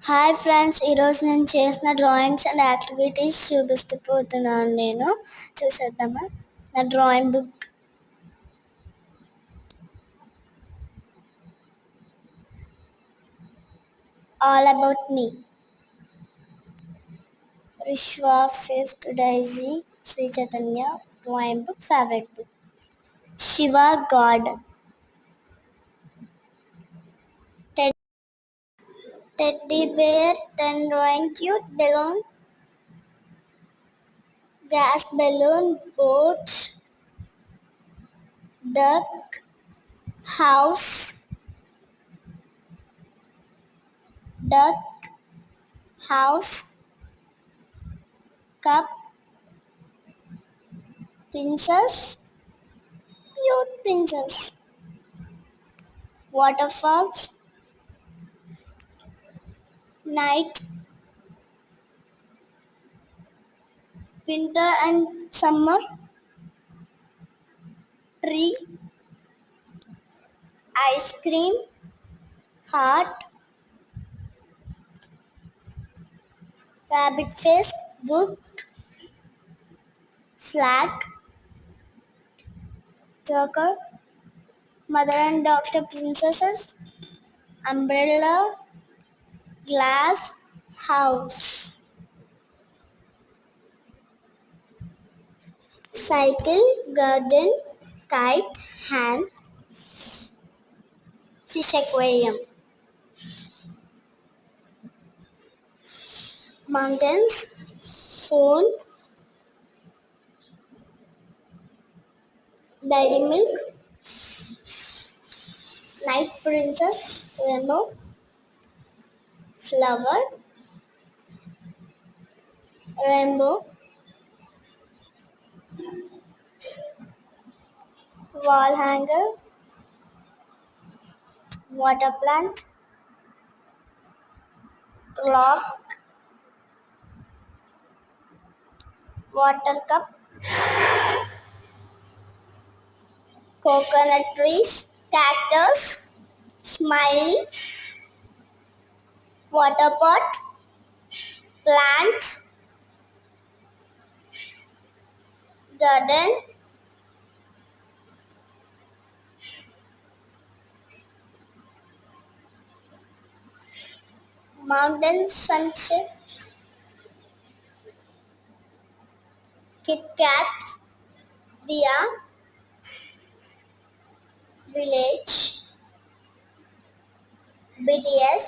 Hi friends, ఈరోజు నేను చేసిన డ్రాయింగ్స్ అండ్ యాక్టివిటీస్ చూపిస్తూపోతున్నాను. నేను చూసేద్దామా నా drawing book. All about me. Vishwa, fifth daisy, Sri Chaitanya drawing book, favourite book. Shiva god. Teddy bear, 10 drawing cute balloon, gas balloon, boat, duck, house, cup, princess, cute princess, waterfalls, night, winter and summer, tree, ice cream, heart, rabbit face, book, flag, joker, mother and daughter princesses, umbrella, glass, house, cycle, garden, kite, hand, fish aquarium, mountains, phone, dairy milk, night princess, rainbow, flower, rainbow, wall hanger, water plant, clock, water cup, coconut trees, cactus, smiley, water pot, plant, garden, mountain sunset, Kit Kat, Diya, village, BTS,